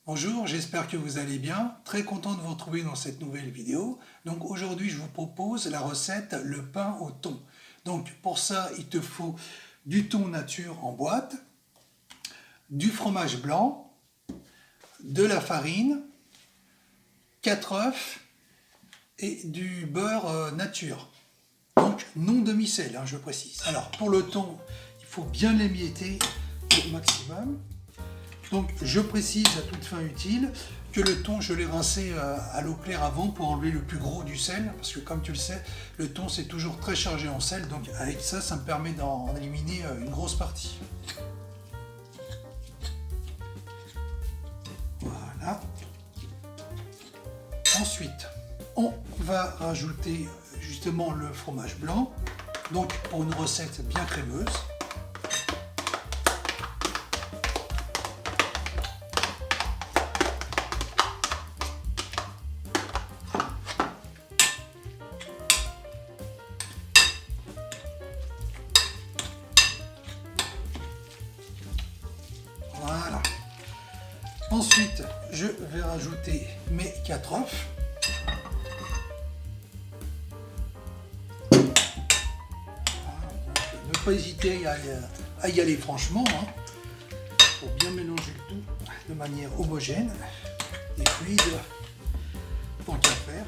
Bonjour, j'espère que vous allez bien. Très content de vous retrouver dans cette nouvelle vidéo. Donc aujourd'hui, je vous propose la recette le pain au thon. Donc pour ça, il te faut du thon nature en boîte, du fromage blanc, de la farine, 4 œufs et du beurre nature. Donc non demi-sel, je précise. Alors pour le thon, il faut bien l'émietter au maximum. Donc je précise à toute fin utile que le thon, je l'ai rincé à l'eau claire avant pour enlever le plus gros du sel, parce que comme tu le sais, le thon c'est toujours très chargé en sel, donc avec ça, ça me permet d'en éliminer une grosse partie. Voilà. Ensuite, on va rajouter justement le fromage blanc, donc pour une recette bien crémeuse. Voilà. Ensuite, je vais rajouter mes 4 œufs. Voilà, ne pas hésiter à y aller franchement, pour bien mélanger le tout de manière homogène et fluide, tant qu'à faire.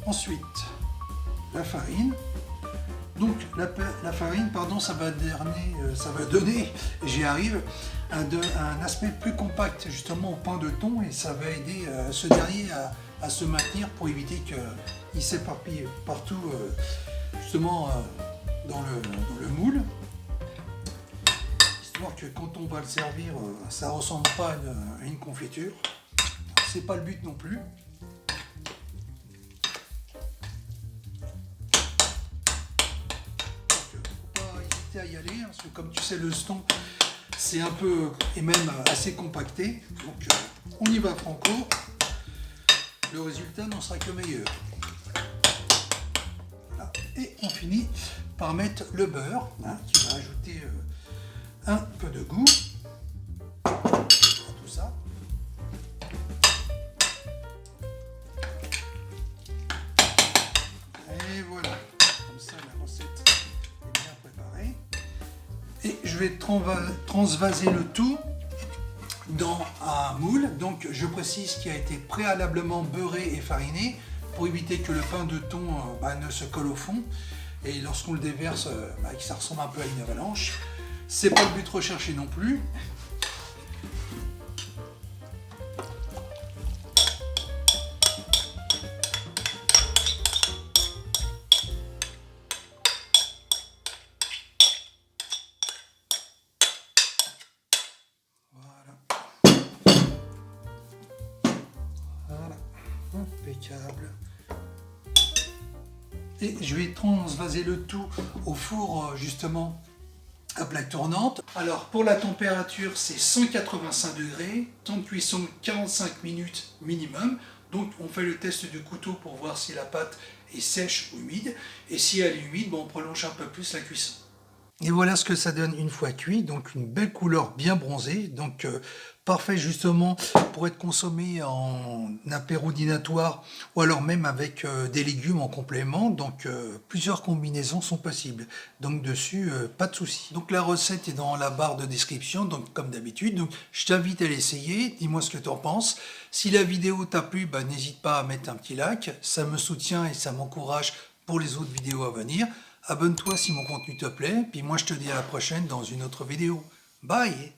Ensuite, la farine. Donc la farine, pardon, ça va donner, j'y arrive, un aspect plus compact justement au pain de thon, et ça va aider ce dernier à se maintenir pour éviter qu'il s'éparpille partout justement dans le moule. Histoire que quand on va le servir, ça ne ressemble pas à une confiture. C'est pas le but non plus. À y aller, parce que comme tu sais, le thon c'est un peu et même assez compacté, donc on y va franco, le résultat n'en sera que meilleur. Voilà. Et on finit par mettre le beurre, qui va ajouter un peu de goût à tout ça. Et voilà, comme ça la recette est bien préparée. Et je vais transvaser le tout dans un moule. Donc je précise qu'il a été préalablement beurré et fariné pour éviter que le pain de thon ne se colle au fond. Et lorsqu'on le déverse, ça ressemble un peu à une avalanche. C'est pas le but recherché non plus. Impeccable. Et je vais transvaser le tout au four justement à plaque tournante. Alors pour la température, c'est 185 degrés, temps de cuisson 45 minutes minimum. Donc on fait le test du couteau pour voir si la pâte est sèche ou humide, et si elle est humide, on prolonge un peu plus la cuisson. Et voilà ce que ça donne une fois cuit, donc une belle couleur bien bronzée, donc parfait justement pour être consommé en apéro dînatoire ou alors même avec des légumes en complément, donc plusieurs combinaisons sont possibles, donc dessus pas de souci. Donc la recette est dans la barre de description, donc comme d'habitude, donc je t'invite à l'essayer, dis-moi ce que tu en penses. Si la vidéo t'a plu, n'hésite pas à mettre un petit like, ça me soutient et ça m'encourage pour les autres vidéos à venir. Abonne-toi si mon contenu te plaît, puis moi je te dis à la prochaine dans une autre vidéo. Bye!